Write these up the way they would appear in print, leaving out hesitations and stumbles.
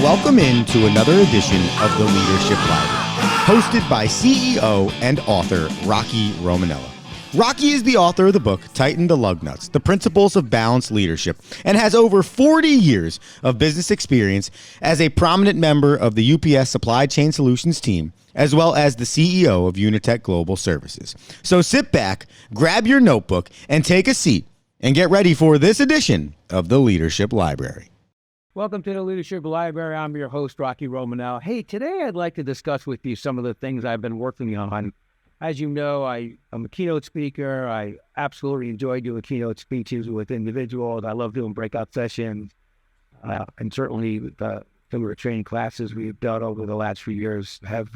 Welcome into another edition of the Leadership Library, hosted by CEO and author Rocky Romanella. Rocky is the author of the book, Tighten the Lug Nuts, The Principles of Balanced Leadership, and has over 40 years of business experience as a prominent member of the UPS Supply Chain Solutions team, as well as the CEO of Unitech Global Services. So sit back, grab your notebook, and take a seat, and get ready for this edition of the Leadership Library. Welcome to the Leadership Library. I'm your host, Rocky Romanella. Hey, today I'd like to discuss with you some of the things I've been working on. As you know, I'm a keynote speaker. I absolutely enjoy doing keynote speeches with individuals. I love doing breakout sessions. And certainly some of the training classes we've done over the last few years have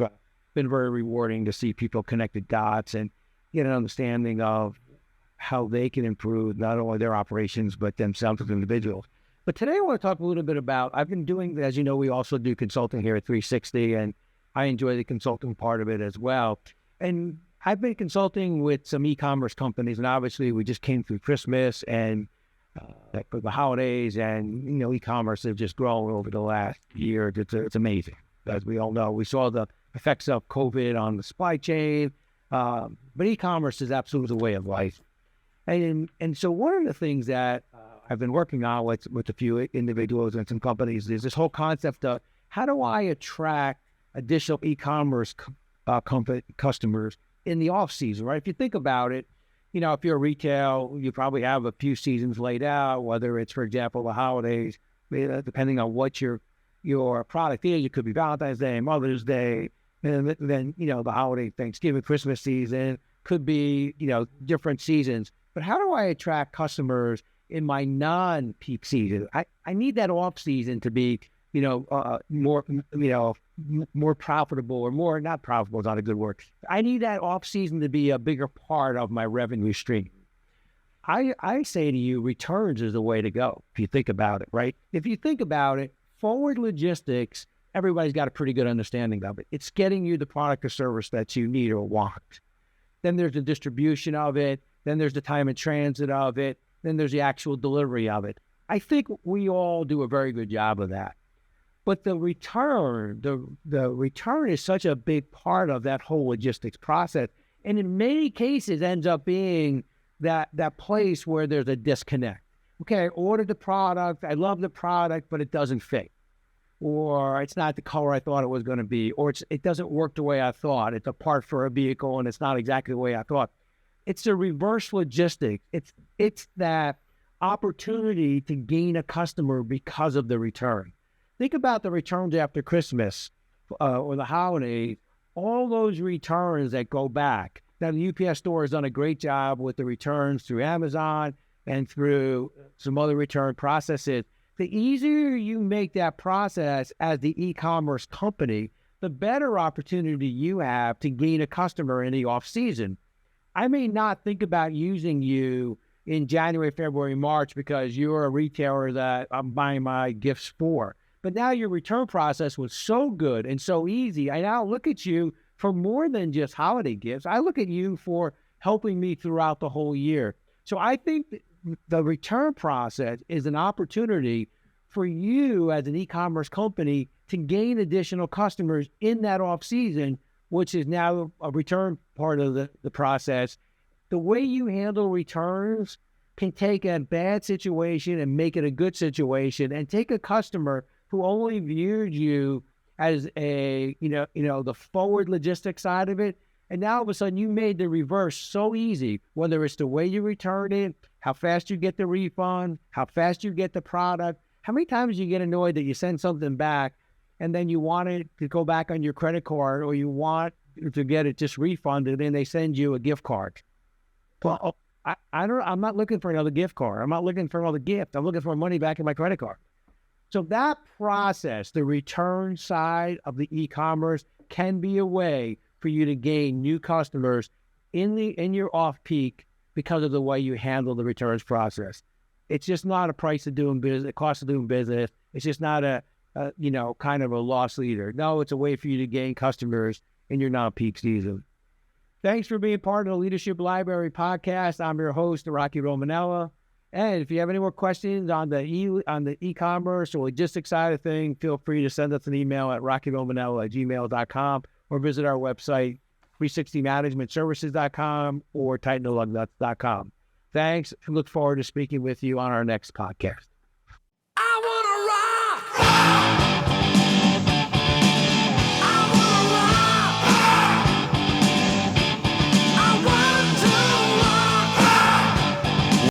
been very rewarding to see people connect the dots and get an understanding of how they can improve not only their operations, but themselves as individuals. But today I want to talk a little bit about, I've been doing, as you know, we also do consulting here at 360, and I enjoy the consulting part of it as well. And I've been consulting with some e-commerce companies, and obviously we just came through Christmas and for the holidays, and you know, e-commerce has just grown over the last year. It's amazing. As we all know, we saw the effects of COVID on the supply chain, but e-commerce is absolutely the way of life. And so one of the things that I've been working on with a few individuals and some companies is this whole concept of how do I attract additional e-commerce customers in the off season, right? If you think about it, you know, if you're retail, you probably have a few seasons laid out, whether it's, for example, the holidays, depending on what your product is. It could be Valentine's Day, Mother's Day, and then, you know, the holiday, Thanksgiving, Christmas season, could be, you know, different seasons. But how do I attract customers in my non-peak season? I need that off season to be, you know, more profitable, or more, not profitable is not a good word. I need that off season to be a bigger part of my revenue stream. I say to you, returns is the way to go, if you think about it, right? If you think about it, forward logistics, everybody's got a pretty good understanding of it. It's getting you the product or service that you need or want. Then there's the distribution of it. Then there's the time in transit of it. Then there's the actual delivery of it. I think we all do a very good job of that. But the return, the return is such a big part of that whole logistics process. And in many cases ends up being that place where there's a disconnect. Okay, I ordered the product, I love the product, but it doesn't fit. Or it's not the color I thought it was going to be. Or it doesn't work the way I thought. It's a part for a vehicle and it's not exactly the way I thought. It's the reverse logistics. It's that opportunity to gain a customer because of the return. Think about the returns after Christmas or the holidays, all those returns that go back. Now, the UPS store has done a great job with the returns through Amazon and through some other return processes. The easier you make that process as the e-commerce company, the better opportunity you have to gain a customer in the off-season. I may not think about using you in January, February, March because you're a retailer that I'm buying my gifts for. But now your return process was so good and so easy. I now look at you for more than just holiday gifts. I look at you for helping me throughout the whole year. So I think the return process is an opportunity for you as an e-commerce company to gain additional customers in that off season, which is now a return part of the process. The way you handle returns can take a bad situation and make it a good situation, and take a customer who only viewed you as a, the forward logistics side of it. And now all of a sudden you made the reverse so easy, whether it's the way you return it, how fast you get the refund, how fast you get the product. How many times you get annoyed that you send something back and then you want it to go back on your credit card, or you want to get it just refunded and they send you a gift card? Well, I'm not looking for another gift card. I'm not looking for another gift. I'm looking for money back in my credit card. So that process, the return side of the e-commerce, can be a way for you to gain new customers in your off-peak because of the way you handle the returns process. It's just not a price of doing business, a cost of doing business. It's just not a kind of a loss leader. No, it's a way for you to gain customers in your non-peak season. Thanks for being part of the Leadership Library podcast. I'm your host, Rocky Romanella. And if you have any more questions on the e-commerce or logistics side of things, feel free to send us an email at rockyromanella@gmail.com or visit our website, 360managementservices.com or titantheLugnuts.com. Thanks. Look forward to speaking with you on our next podcast.